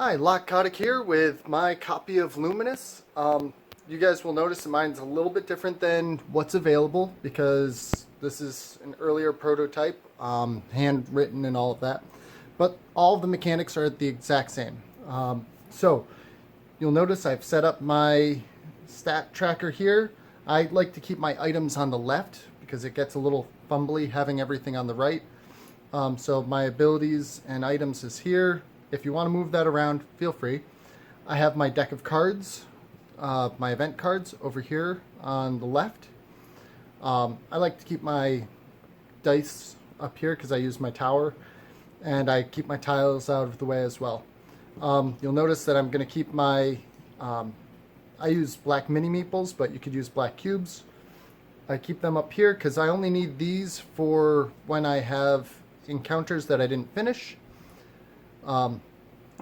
Hi, Lach here with my copy of Luminous. You guys will notice that mine's a little bit different than what's available because this is an earlier prototype, handwritten and all of that. But all of the mechanics are the exact same. So you'll notice I've set up my stat tracker here. I like to keep my items on the left because it gets a little fumbly having everything on the right. So my abilities and items is here. If you want to move that around, feel free. I have my deck of cards, my event cards over here on the left. I like to keep my dice up here because I use my tower, and I keep my tiles out of the way as well. You'll notice that I'm going to keep my, I use black mini meeples, but you could use black cubes. I keep them up here because I only need these for when I have encounters that I didn't finish.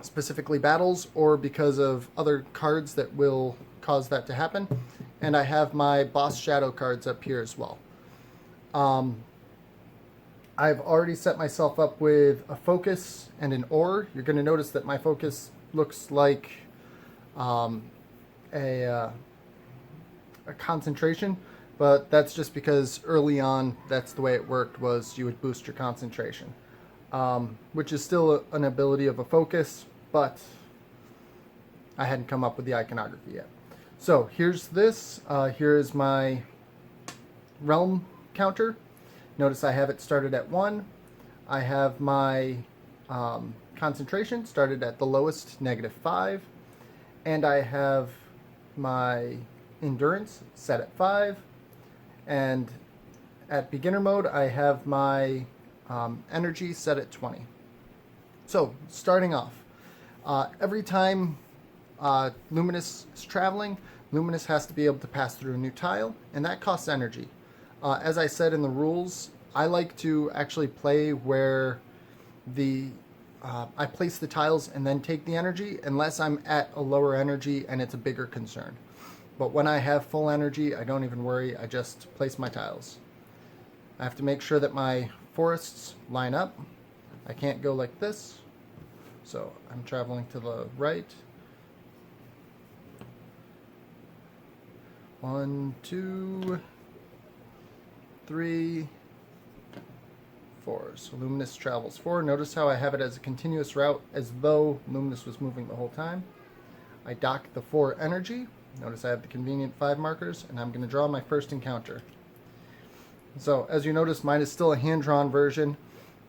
Specifically battles, or because of other cards that will cause that to happen. And I have my boss shadow cards up here as well. I've already set myself up with a focus and an ore. You're going to notice that my focus looks like a concentration, but that's just because early on that's the way it worked, was you would boost your concentration. Which is still an ability of a focus, but I hadn't come up with the iconography yet. So here's this. Here is my realm counter. Notice I have it started at 1. I have my concentration started at the lowest, -5. And I have my endurance set at 5. And at beginner mode, I have my energy set at 20. So starting off, every time Luminous is traveling, Luminous has to be able to pass through a new tile, and that costs energy. As I said in the rules, I like to actually play where I place the tiles and then take the energy, unless I'm at a lower energy and it's a bigger concern. But when I have full energy, I don't even worry, I just place my tiles. I have to make sure that my forests line up. I can't go like this, so I'm traveling to the right. 1, 2, 3, 4. So Luminous travels 4. Notice how I have it as a continuous route, as though Luminous was moving the whole time. I dock the 4 energy. Notice I have the convenient 5 markers, and I'm going to draw my first encounter. So as you notice, mine is still a hand-drawn version.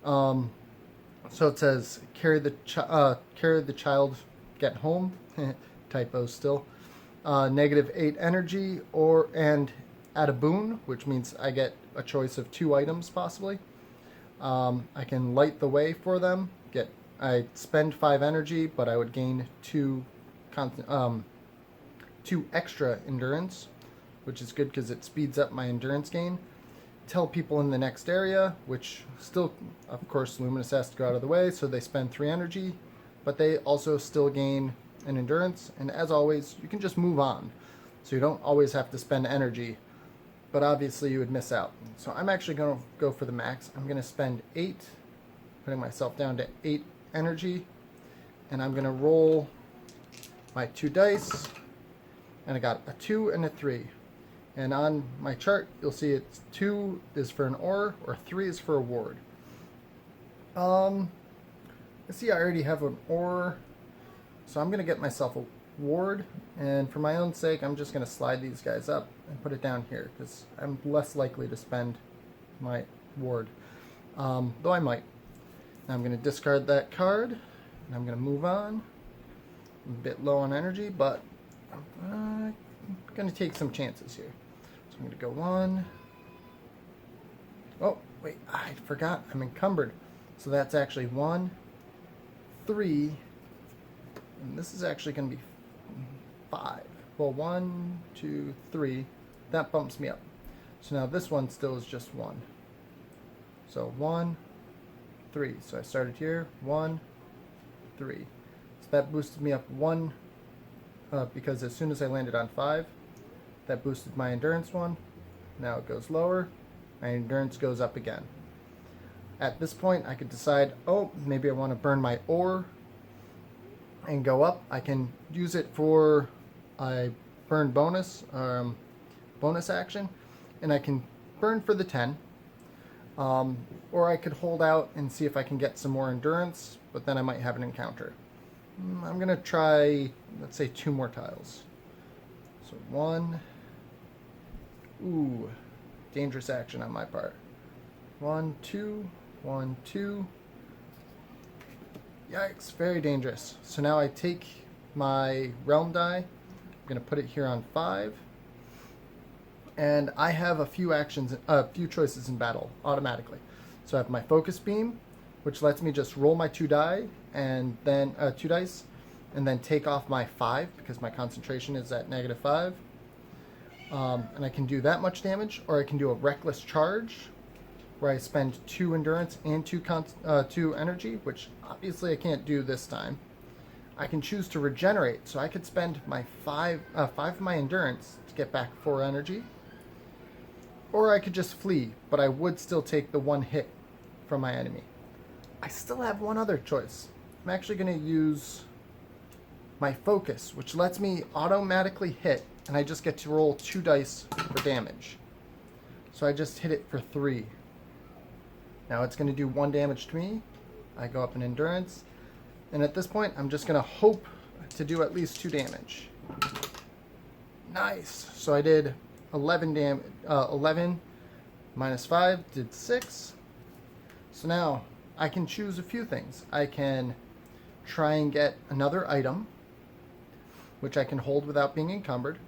So it says carry the child, get home. Typo still. -8 energy, and add a boon, which means I get a choice of 2 items possibly. I can light the way for them. I spend 5 energy, but I would gain 2 extra endurance, which is good because it speeds up my endurance gain. Tell people in the next area, which still, of course, Luminous has to go out of the way, so they spend 3 energy, but they also still gain an endurance. And as always, you can just move on, so you don't always have to spend energy, but obviously you would miss out. So I'm actually going to go for the max. I'm going to spend 8, putting myself down to 8 energy, and I'm going to roll my 2 dice, and I got a 2 and a 3. And on my chart, you'll see it's 2 is for an ore, or 3 is for a ward. Let's see, I already have an ore, so I'm going to get myself a ward. And for my own sake, I'm just going to slide these guys up and put it down here, because I'm less likely to spend my ward. Though I might. Now I'm going to discard that card, and I'm going to move on. I'm a bit low on energy, but I'm going to take some chances here. So I'm going to go 1. Oh, wait, I forgot. I'm encumbered. So that's actually 1, 3, and this is actually going to be 5. Well, 1, 2, 3. That bumps me up. So now this one still is just 1. So 1, 3. So I started here. 1, 3. So that boosted me up 1. Because as soon as I landed on 5, that boosted my endurance 1. Now it goes lower. My endurance goes up again. At this point, I could decide, oh, maybe I want to burn my ore and go up. I can use it for a burn bonus, bonus action, and I can burn for the 10. Or I could hold out and see if I can get some more endurance, but then I might have an encounter. I'm going to try, let's say, 2 more tiles. So 1. Ooh, dangerous action on my part. 1, 2, 1, 2. Yikes, very dangerous. So now I take my realm die. I'm going to put it here on 5. And I have a few choices in battle automatically. So I have my focus beam, which lets me just roll my 2 die and then 2 dice, and then take off my 5 because my concentration is at -5. And I can do that much damage, or I can do a reckless charge, where I spend 2 endurance and 2 energy, which obviously I can't do this time. I can choose to regenerate, so I could spend my 5 of my endurance to get back 4 energy. Or I could just flee, but I would still take the 1 hit from my enemy. I still have one other choice. I'm actually going to use my focus, which lets me automatically hit, and I just get to roll 2 dice for damage. So I just hit it for 3. Now it's going to do 1 damage to me. I go up in endurance, and at this point I'm just going to hope to do at least 2 damage. Nice! So I did 11 damage. 11 minus 5 did 6. So now I can choose a few things. I can try and get another item, which I can hold without being encumbered,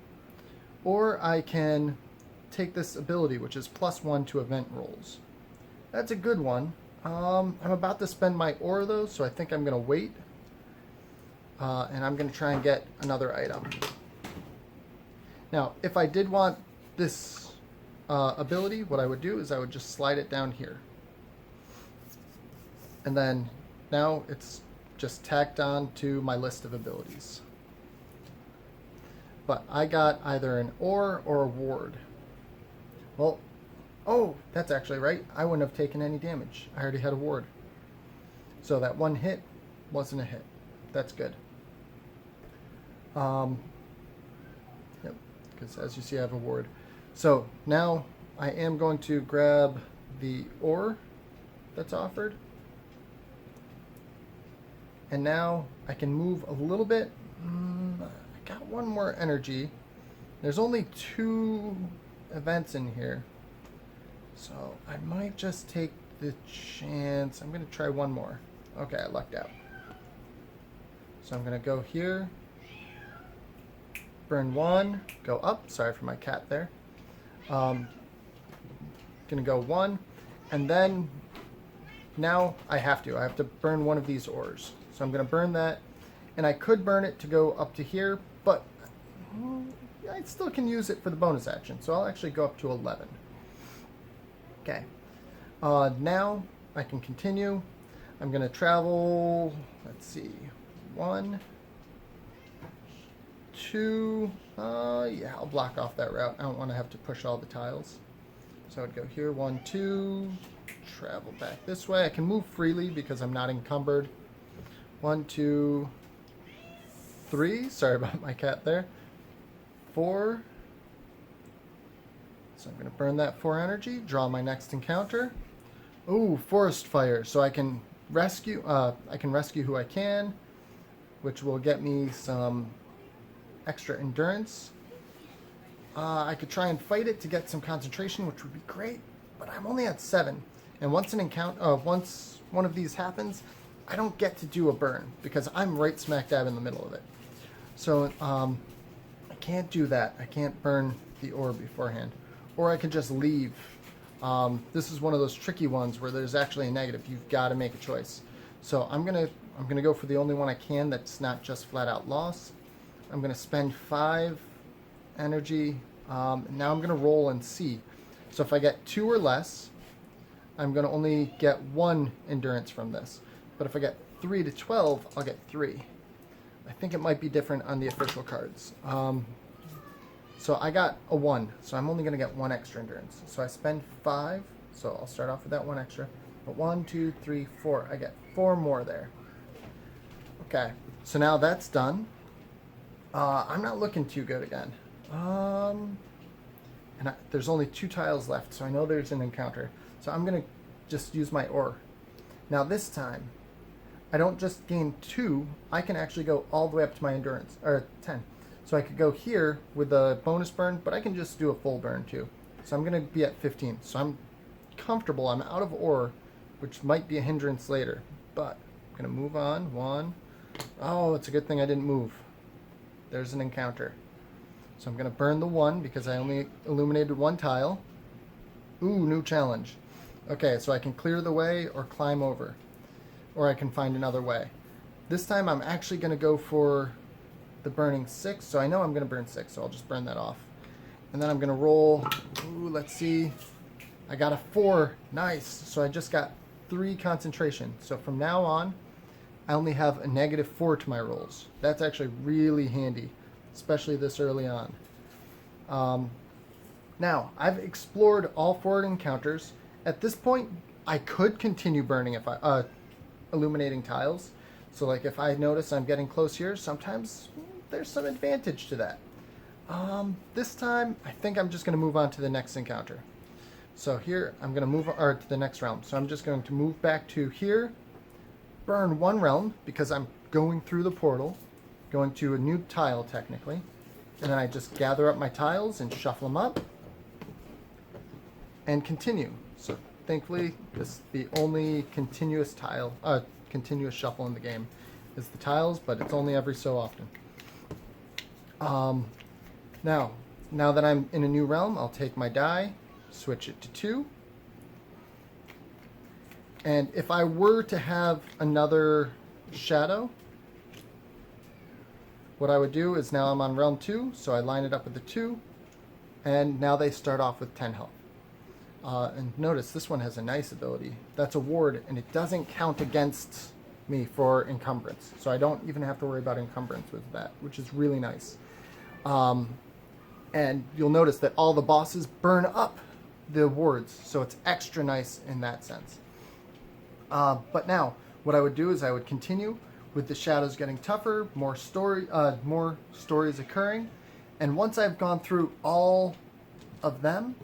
or I can take this ability, which is +1 to event rolls. That's a good one. I'm about to spend my ore though, so I think I'm going to wait, and I'm going to try and get another item. Now, if I did want this ability, what I would do is I would just slide it down here. And then now it's just tacked on to my list of abilities. But I got either an ore or a ward. Well, oh, that's actually right. I wouldn't have taken any damage. I already had a ward. So that 1 hit wasn't a hit. That's good. Yep, because as you see I have a ward. So now I am going to grab the ore that's offered. And now I can move a little bit. I got 1 more energy. There's only 2 events in here. So I might just take the chance. I'm going to try 1 more. Okay, I lucked out. So I'm going to go here. Burn 1. Go up. Sorry for my cat there. Going to go 1. And then now I have to burn 1 of these ores. So I'm going to burn that, and I could burn it to go up to here, but I still can use it for the bonus action, so I'll actually go up to 11. Okay. Now I can continue. I'm going to travel, let's see, 1, 2, yeah, I'll block off that route. I don't want to have to push all the tiles. So I would go here, 1, 2, travel back this way. I can move freely because I'm not encumbered. 1, 2, 3. Sorry about my cat there. 4. So I'm going to burn that 4 energy. Draw my next encounter. Ooh, forest fire. So I can rescue. Who I can, which will get me some extra endurance. I could try and fight it to get some concentration, which would be great. But I'm only at 7, and once one of these happens, I don't get to do a burn because I'm right smack dab in the middle of it. So I can't do that. I can't burn the ore beforehand. Or I could just leave. This is one of those tricky ones where there's actually a negative. You've got to make a choice. So I'm gonna go for the only one I can that's not just flat out loss. I'm gonna spend 5 energy. Now I'm gonna roll and see. So if I get 2 or less, I'm gonna only get 1 endurance from this. But if I get 3 to 12, I'll get 3. I think it might be different on the official cards. So I got a 1, so I'm only going to get 1 extra endurance. So I spend 5, so I'll start off with that 1 extra. But 1, 2, 3, 4. I get 4 more there. Okay, so now that's done. I'm not looking too good again. There's only 2 tiles left, so I know there's an encounter. So I'm going to just use my ore. Now this time, I don't just gain 2, I can actually go all the way up to my endurance, or 10. So I could go here with a bonus burn, but I can just do a full burn too. So I'm going to be at 15. So I'm comfortable. I'm out of ore, which might be a hindrance later. But I'm going to move on. 1. Oh, it's a good thing I didn't move. There's an encounter. So I'm going to burn the 1 because I only illuminated 1 tile. Ooh, new challenge. Okay, so I can clear the way or climb over. Or I can find another way. This time I'm actually going to go for the burning 6. So I know I'm going to burn 6, so I'll just burn that off. And then I'm going to roll. Ooh, let's see. I got a 4. Nice. So I just got 3 concentration. So from now on, I only have a -4 to my rolls. That's actually really handy, especially this early on. Now, I've explored all 4 encounters. At this point, I could continue burning if I illuminating tiles. So like if I notice I'm getting close here, sometimes there's some advantage to that. This time, I think I'm just going to move on to the next encounter. So here, I'm going to move to the next realm. So I'm just going to move back to here, burn 1 realm because I'm going through the portal, going to a new tile technically, and then I just gather up my tiles and shuffle them up and continue. So thankfully, this is the only continuous continuous shuffle in the game is the tiles, but it's only every so often. Now that I'm in a new realm, I'll take my die, switch it to 2. And if I were to have another shadow, what I would do is now I'm on realm 2, so I line it up with the 2, and now they start off with 10 health. And notice this one has a nice ability. That's a ward, and it doesn't count against me for encumbrance. So I don't even have to worry about encumbrance with that, which is really nice. And you'll notice that all the bosses burn up the wards, so it's extra nice in that sense. But now, what I would do is I would continue with the shadows getting tougher, more stories occurring, and once I've gone through all of them,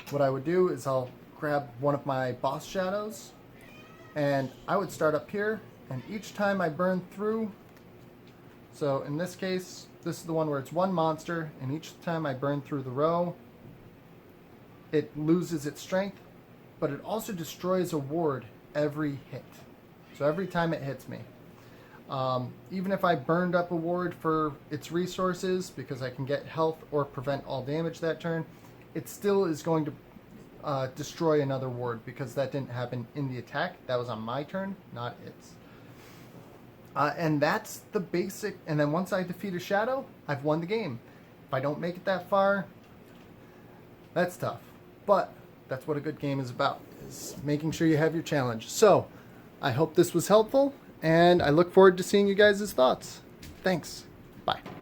what I would do is I'll grab one of my boss shadows, and I would start up here, and each time I burn through, so in this case, this is the one where it's 1 monster, and each time I burn through the row, it loses its strength, but it also destroys a ward every hit. So every time it hits me. Even if I burned up a ward for its resources, because I can get health or prevent all damage that turn, it still is going to destroy another ward, because that didn't happen in the attack. That was on my turn, not its. And that's the basic, and then once I defeat a shadow, I've won the game. If I don't make it that far, that's tough. But that's what a good game is about, is making sure you have your challenge. So, I hope this was helpful, and I look forward to seeing you guys' thoughts. Thanks. Bye.